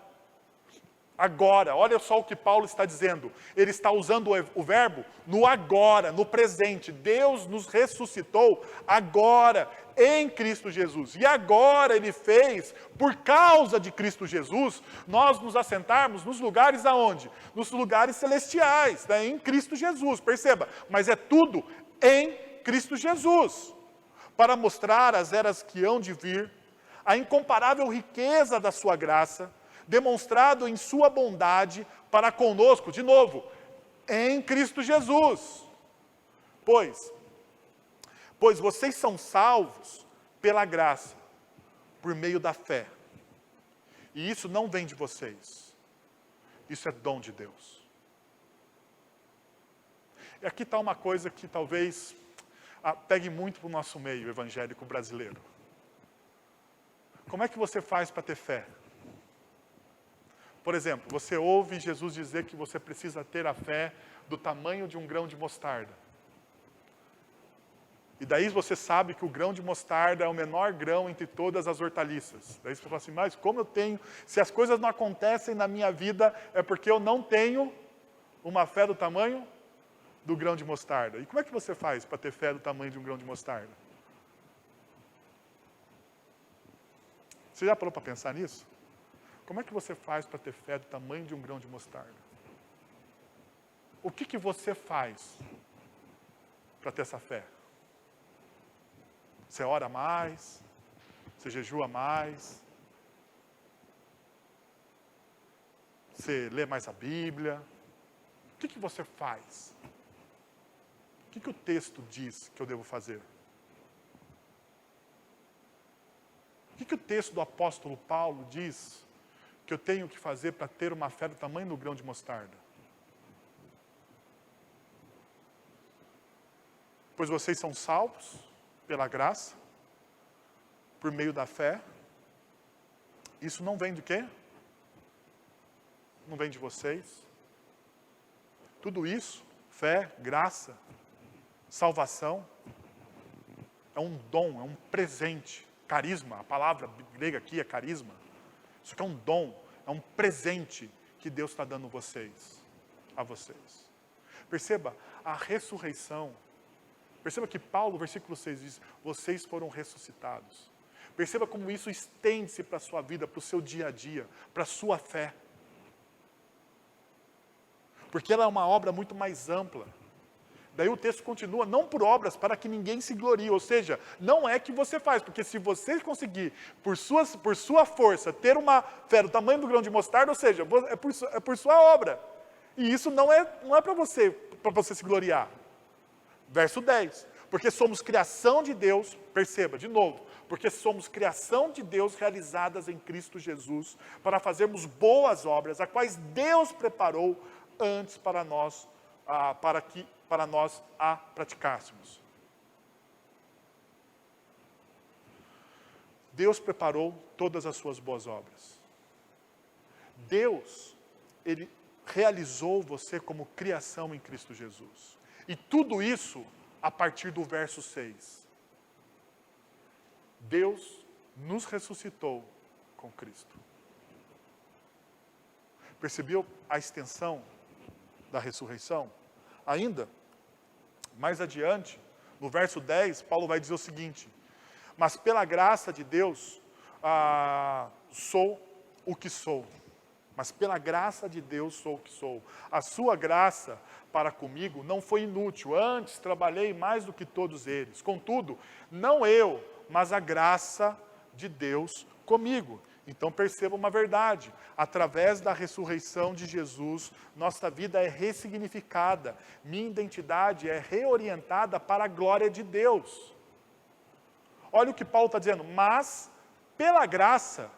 Agora, olha só o que Paulo está dizendo. Ele está usando o verbo no agora, no presente. Deus nos ressuscitou agora, em Cristo Jesus. E agora Ele fez, por causa de Cristo Jesus, nós nos assentarmos nos lugares aonde? Nos lugares celestiais, né? Em Cristo Jesus, perceba. Mas é tudo em Cristo Jesus. Para mostrar às eras que hão de vir, a incomparável riqueza da sua graça, demonstrado em sua bondade para conosco, de novo, em Cristo Jesus. Pois vocês são salvos pela graça, por meio da fé. E isso não vem de vocês. Isso é dom de Deus. E aqui está uma coisa que talvez pegue muito para o nosso meio evangélico brasileiro. Como é que você faz para ter fé? Por exemplo, você ouve Jesus dizer que você precisa ter a fé do tamanho de um grão de mostarda. E daí você sabe que o grão de mostarda é o menor grão entre todas as hortaliças. Daí você fala assim, mas como eu tenho, se as coisas não acontecem na minha vida, é porque eu não tenho uma fé do tamanho do grão de mostarda. E como é que você faz para ter fé do tamanho de um grão de mostarda? Você já parou para pensar nisso? Como é que você faz para ter fé do tamanho de um grão de mostarda? O que você faz para ter essa fé? Você ora mais? Você jejua mais? Você lê mais a Bíblia? O que você faz? O que o texto diz que eu devo fazer? O que o texto do apóstolo Paulo diz que eu tenho que fazer para ter uma fé do tamanho do grão de mostarda? Pois vocês são salvos pela graça, por meio da fé. Isso não vem de quê? Não vem de vocês. Tudo isso, fé, graça, salvação, é um dom, é um presente. Carisma, a palavra grega aqui é carisma. Isso aqui é um dom, é um presente que Deus está dando a vocês. Perceba, a ressurreição. Perceba que Paulo, versículo 6 diz, vocês foram ressuscitados. Perceba como isso estende-se para a sua vida, para o seu dia a dia, para a sua fé. Porque ela é uma obra muito mais ampla. Daí o texto continua, não por obras para que ninguém se glorie. Ou seja, não é que você faz, porque se você conseguir, por sua força, ter uma fé do tamanho do grão de mostarda, ou seja, é por sua obra. E isso não é para você se gloriar. Verso 10. Porque somos criação de Deus, perceba, de novo, porque somos criação de Deus realizadas em Cristo Jesus, para fazermos boas obras, as quais Deus preparou antes para nós a praticássemos. Deus preparou todas as suas boas obras. Deus, Ele realizou você como criação em Cristo Jesus. E tudo isso a partir do verso 6. Deus nos ressuscitou com Cristo. Percebeu a extensão da ressurreição? Ainda, mais adiante, no verso 10, Paulo vai dizer o seguinte, mas pela graça de Deus, sou o que sou. Mas pela graça de Deus sou o que sou. A sua graça para comigo não foi inútil. Antes trabalhei mais do que todos eles. Contudo, não eu, mas a graça de Deus comigo. Então perceba uma verdade. Através da ressurreição de Jesus, nossa vida é ressignificada. Minha identidade é reorientada para a glória de Deus. Olha o que Paulo está dizendo. Mas pela graça,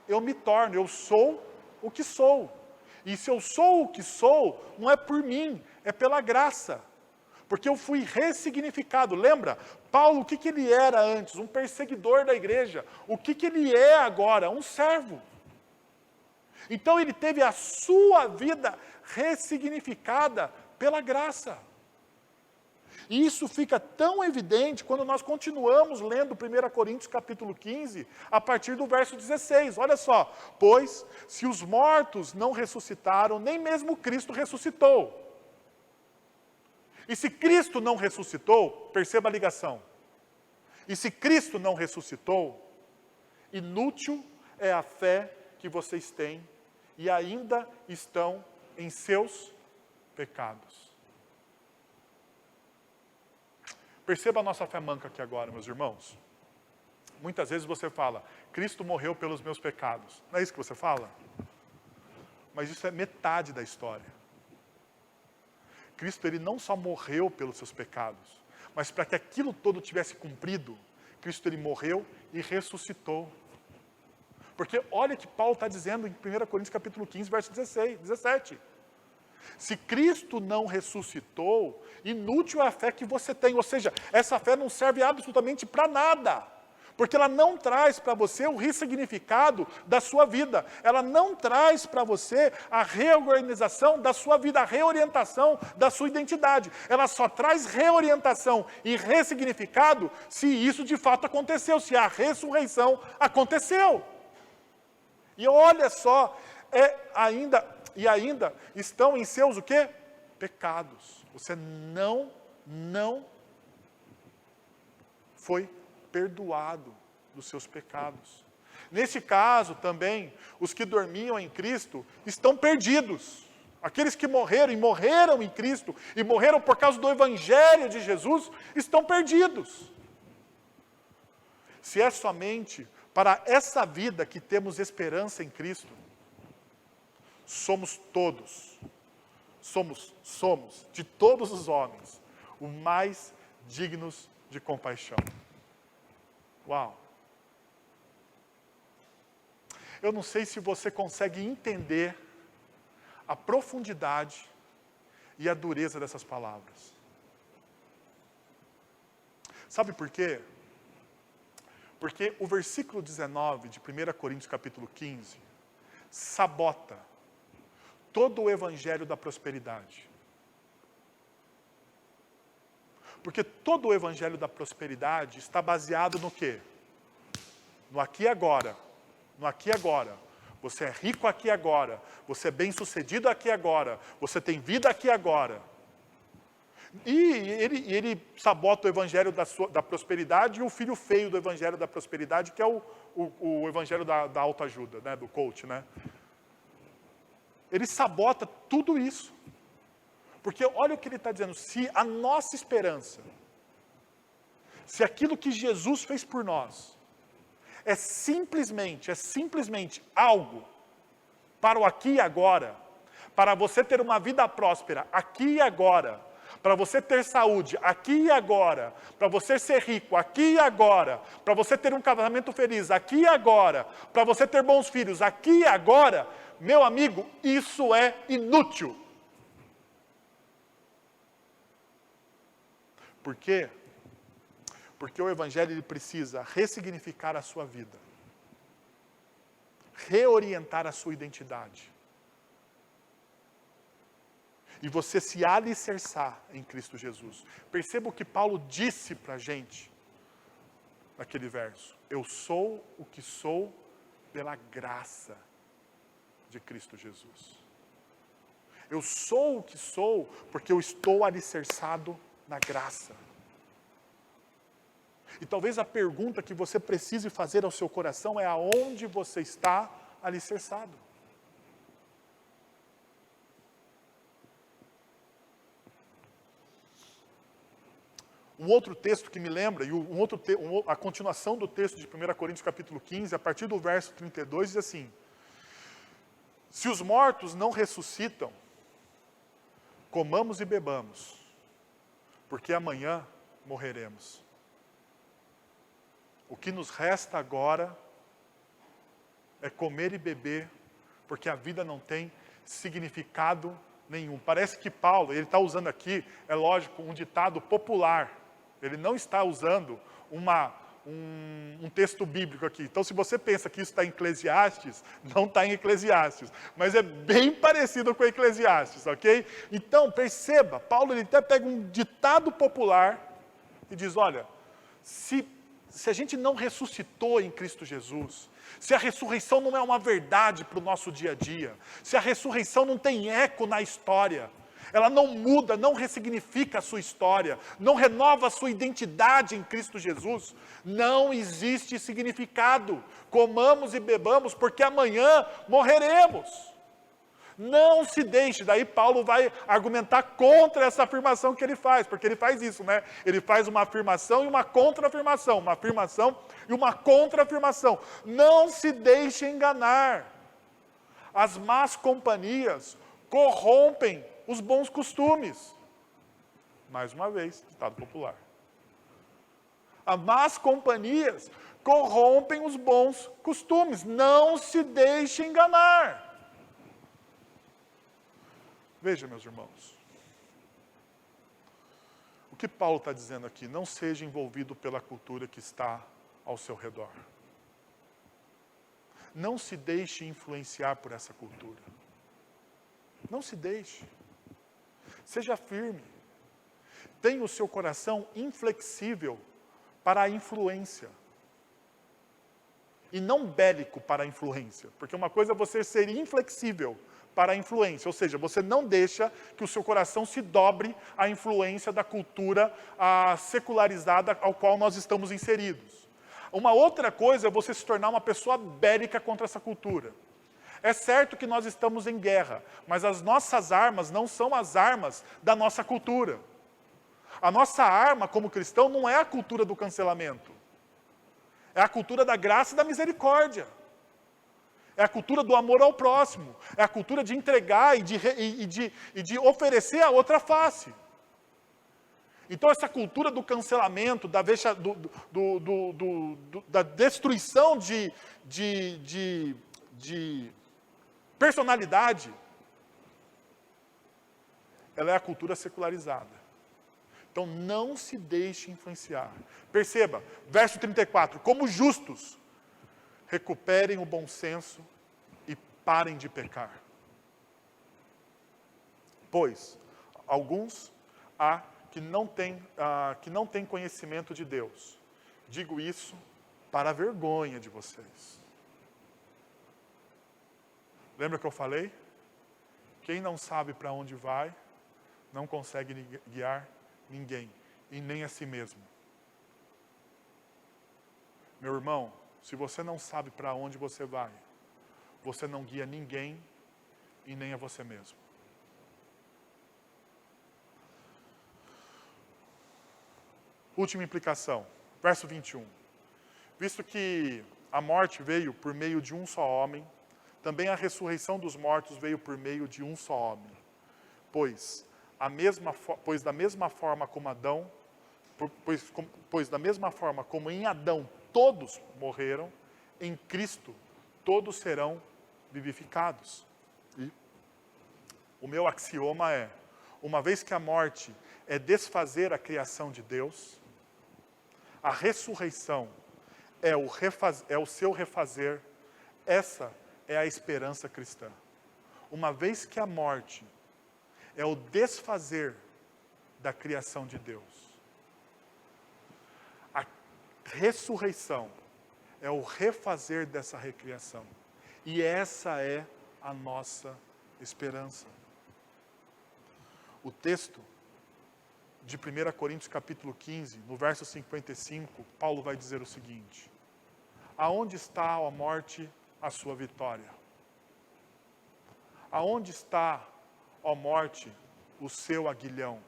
eu me torno, eu sou o que sou. E se eu sou o que sou, não é por mim, é pela graça. Porque eu fui ressignificado. Lembra? Paulo, o que ele era antes? Um perseguidor da igreja. O que ele é agora? Um servo. Então ele teve a sua vida ressignificada pela graça. E isso fica tão evidente quando nós continuamos lendo 1 Coríntios capítulo 15, a partir do verso 16. Olha só, pois se os mortos não ressuscitaram, nem mesmo Cristo ressuscitou. E se Cristo não ressuscitou, perceba a ligação. E se Cristo não ressuscitou, inútil é a fé que vocês têm e ainda estão em seus pecados. Perceba a nossa fé manca aqui agora, meus irmãos. Muitas vezes você fala, Cristo morreu pelos meus pecados. Não é isso que você fala? Mas isso é metade da história. Cristo, ele não só morreu pelos seus pecados, mas para que aquilo todo tivesse cumprido, Cristo, ele morreu e ressuscitou. Porque olha o que Paulo está dizendo em 1 Coríntios capítulo 15, verso 17. Se Cristo não ressuscitou, inútil é a fé que você tem. Ou seja, essa fé não serve absolutamente para nada. Porque ela não traz para você o ressignificado da sua vida. Ela não traz para você a reorganização da sua vida, a reorientação da sua identidade. Ela só traz reorientação e ressignificado se isso de fato aconteceu, se a ressurreição aconteceu. E olha só, ainda estão em seus o quê? Pecados. Você não foi perdoado dos seus pecados. Neste caso também, os que dormiam em Cristo estão perdidos. Aqueles que morreram em Cristo, e morreram por causa do Evangelho de Jesus, estão perdidos. Se é somente para essa vida que temos esperança em Cristo, somos, de todos os homens, os mais dignos de compaixão. Uau! Eu não sei se você consegue entender a profundidade e a dureza dessas palavras. Sabe por quê? Porque o versículo 19 de 1 Coríntios capítulo 15 sabota todo o evangelho da prosperidade. Porque todo o evangelho da prosperidade está baseado no quê? No aqui e agora. No aqui e agora. Você é rico aqui e agora. Você é bem-sucedido aqui e agora. Você tem vida aqui e agora. E ele sabota o evangelho da prosperidade e o filho feio do evangelho da prosperidade, que é o evangelho da autoajuda, né, do coach, né? Ele sabota tudo isso. Porque olha o que ele está dizendo, se a nossa esperança, se aquilo que Jesus fez por nós, é simplesmente algo para o aqui e agora, para você ter uma vida próspera aqui e agora, para você ter saúde aqui e agora, para você ser rico aqui e agora, para você ter um casamento feliz aqui e agora, para você ter bons filhos aqui e agora, meu amigo, isso é inútil. Por quê? Porque o Evangelho ele precisa ressignificar a sua vida, reorientar a sua identidade, e você se alicerçar em Cristo Jesus. Perceba o que Paulo disse para a gente, naquele verso. Eu sou o que sou pela graça de Cristo Jesus. Eu sou o que sou porque eu estou alicerçado na graça. E talvez a pergunta que você precise fazer ao seu coração é aonde você está alicerçado. Um outro texto que me lembra, e a continuação do texto de 1 Coríntios capítulo 15, a partir do verso 32, diz assim: se os mortos não ressuscitam, comamos e bebamos, porque amanhã morreremos. O que nos resta agora é comer e beber, porque a vida não tem significado nenhum. Parece que Paulo, ele está usando aqui, é lógico, um ditado popular. Ele não está usando um texto bíblico aqui. Então, se você pensa que isso está em Eclesiastes, não está em Eclesiastes. Mas é bem parecido com Eclesiastes, ok? Então, perceba, Paulo ele até pega um ditado popular e diz, olha, se a gente não ressuscitou em Cristo Jesus, se a ressurreição não é uma verdade para o nosso dia a dia, se a ressurreição não tem eco na história, ela não muda, não ressignifica a sua história, não renova a sua identidade em Cristo Jesus, não existe significado. Comamos e bebamos, porque amanhã morreremos. Não se deixe, daí Paulo vai argumentar contra essa afirmação que ele faz, porque ele faz isso, né? Ele faz uma afirmação e uma contra-afirmação, uma afirmação e uma contra-afirmação. Não se deixe enganar. As más companhias corrompem os bons costumes. Mais uma vez, ditado popular. As más companhias corrompem os bons costumes. Não se deixe enganar. Veja, meus irmãos. O que Paulo está dizendo aqui? Não seja envolvido pela cultura que está ao seu redor. Não se deixe influenciar por essa cultura. Não se deixe. Seja firme. Tenha o seu coração inflexível para a influência. E não bélico para a influência. Porque uma coisa é você ser inflexível para a influência. Ou seja, você não deixa que o seu coração se dobre à influência da cultura secularizada ao qual nós estamos inseridos. Uma outra coisa é você se tornar uma pessoa bélica contra essa cultura. É certo que nós estamos em guerra, mas as nossas armas não são as armas da nossa cultura. A nossa arma como cristão não é a cultura do cancelamento. É a cultura da graça e da misericórdia. É a cultura do amor ao próximo. É a cultura de entregar e de oferecer a outra face. Então essa cultura do cancelamento, da destruição de personalidade, ela é a cultura secularizada. Então não se deixe influenciar. Perceba, verso 34, como justos, recuperem o bom senso e parem de pecar. Pois alguns há que não têm conhecimento de Deus. Digo isso para a vergonha de vocês. Lembra que eu falei? Quem não sabe para onde vai, não consegue guiar ninguém, e nem a si mesmo. Meu irmão, se você não sabe para onde você vai, você não guia ninguém e nem a você mesmo. Última implicação, verso 21. Visto que a morte veio por meio de um só homem, também a ressurreição dos mortos veio por meio de um só homem. Pois da mesma forma como em Adão todos morreram, em Cristo todos serão vivificados. E o meu axioma é, uma vez que a morte é desfazer a criação de Deus, a ressurreição é o seu refazer. Essa é a esperança cristã. Uma vez que a morte é o desfazer da criação de Deus, a ressurreição é o refazer dessa recriação. E essa é a nossa esperança. O texto de 1 Coríntios capítulo 15, no verso 55, Paulo vai dizer o seguinte: aonde está, ó morte, a sua vitória? Aonde está, ó morte, o seu aguilhão?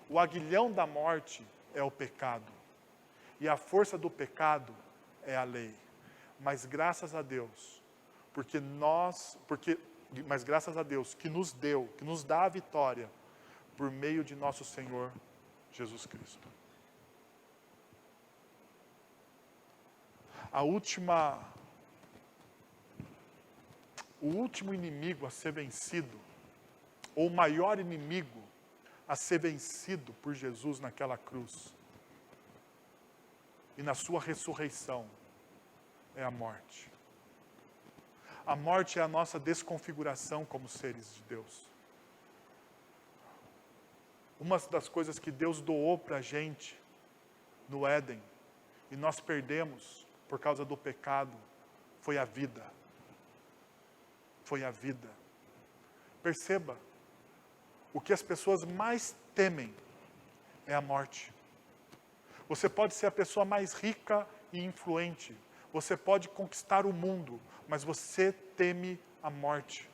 O aguilhão da morte é o pecado. E a força do pecado é a lei. Mas graças a Deus, mas graças a Deus que nos dá a vitória por meio de nosso Senhor Jesus Cristo. O último inimigo a ser vencido, ou o maior inimigo a ser vencido por Jesus naquela cruz, e na sua ressurreição é a morte. A morte é a nossa desconfiguração como seres de Deus. Uma das coisas que Deus doou para a gente no Éden, e nós perdemos por causa do pecado, foi a vida. Foi a vida. Perceba, o que as pessoas mais temem é a morte. Você pode ser a pessoa mais rica e influente. Você pode conquistar o mundo, mas você teme a morte.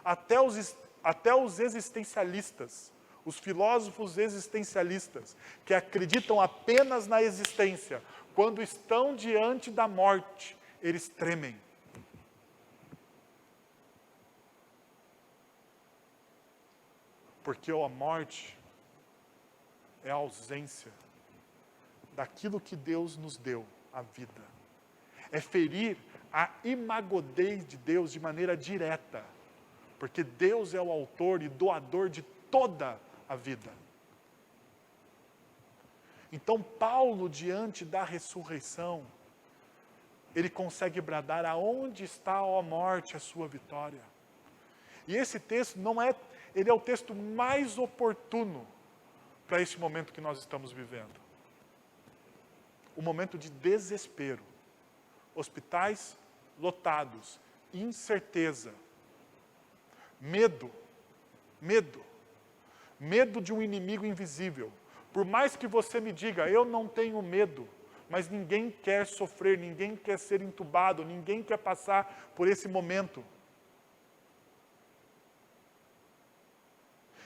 Até os existencialistas, os filósofos existencialistas, que acreditam apenas na existência, quando estão diante da morte, eles tremem. Porque a morte é a ausência daquilo que Deus nos deu, a vida. É ferir a imagodez de Deus de maneira direta. Porque Deus é o autor e doador de toda a vida. Então Paulo, diante da ressurreição, ele consegue bradar: aonde está, ó morte, a sua vitória? E esse texto ele é o texto mais oportuno para esse momento que nós estamos vivendo. Um momento de desespero. Hospitais lotados, incerteza, medo de um inimigo invisível. Por mais que você me diga, eu não tenho medo, mas ninguém quer sofrer, ninguém quer ser entubado, ninguém quer passar por esse momento.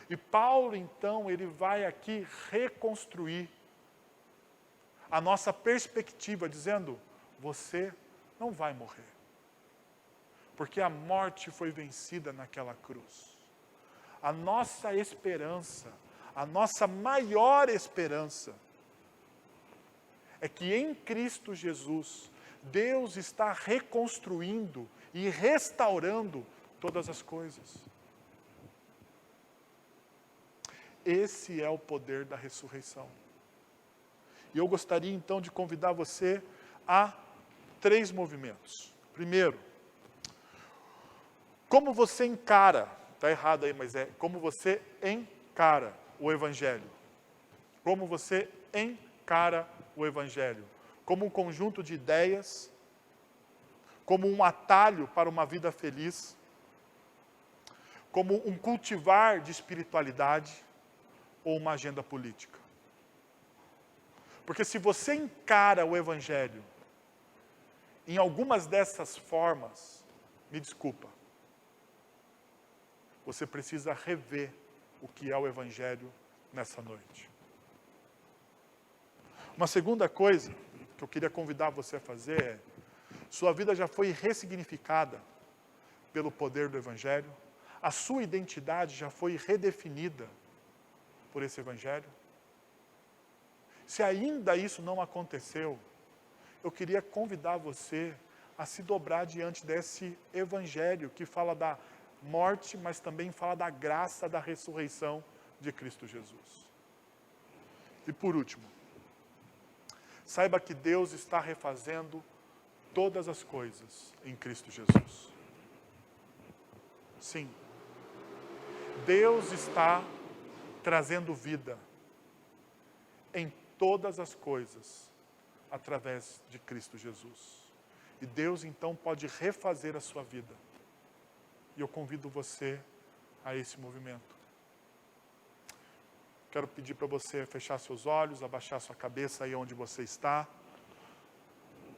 E Paulo, então, ele vai aqui reconstruir a nossa perspectiva, dizendo: você não vai morrer. Porque a morte foi vencida naquela cruz. A nossa esperança, a nossa maior esperança, é que em Cristo Jesus, Deus está reconstruindo e restaurando todas as coisas. Esse é o poder da ressurreição. E eu gostaria então de convidar você a 3 movimentos. Primeiro, como você encara, está errado aí, mas é como você encara o Evangelho. Como você encara o Evangelho. Como um conjunto de ideias, como um atalho para uma vida feliz, como um cultivar de espiritualidade ou uma agenda política. Porque se você encara o Evangelho em algumas dessas formas, me desculpa, você precisa rever o que é o Evangelho nessa noite. Uma segunda coisa que eu queria convidar você a fazer é: sua vida já foi ressignificada pelo poder do Evangelho? A sua identidade já foi redefinida por esse Evangelho? Se ainda isso não aconteceu, eu queria convidar você a se dobrar diante desse Evangelho que fala da morte, mas também fala da graça da ressurreição de Cristo Jesus. E por último, saiba que Deus está refazendo todas as coisas em Cristo Jesus. Sim, Deus está trazendo vida em todas as coisas através de Cristo Jesus. E Deus então pode refazer a sua vida. E eu convido você a esse movimento. Quero pedir para você fechar seus olhos, abaixar sua cabeça aí onde você está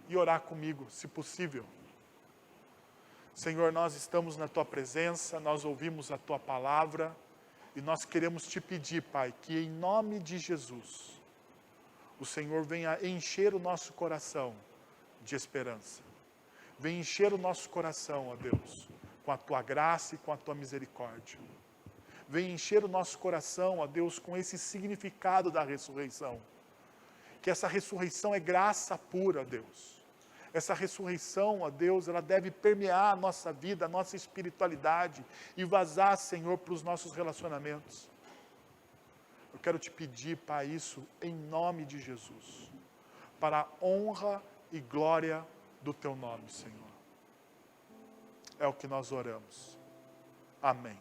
e orar comigo, se possível. Senhor, nós estamos na Tua presença, nós ouvimos a Tua palavra e nós queremos Te pedir, Pai, que em nome de Jesus, o Senhor venha encher o nosso coração de esperança. Venha encher o nosso coração, ó Deus, com a Tua graça e com a Tua misericórdia. Venha encher o nosso coração, ó Deus, com esse significado da ressurreição. Que essa ressurreição é graça pura, Deus. Essa ressurreição, ó Deus, ela deve permear a nossa vida, a nossa espiritualidade e vazar, Senhor, para os nossos relacionamentos. Eu quero Te pedir, Pai, isso em nome de Jesus. para a honra e glória do teu nome, Senhor. É o que nós oramos. Amém.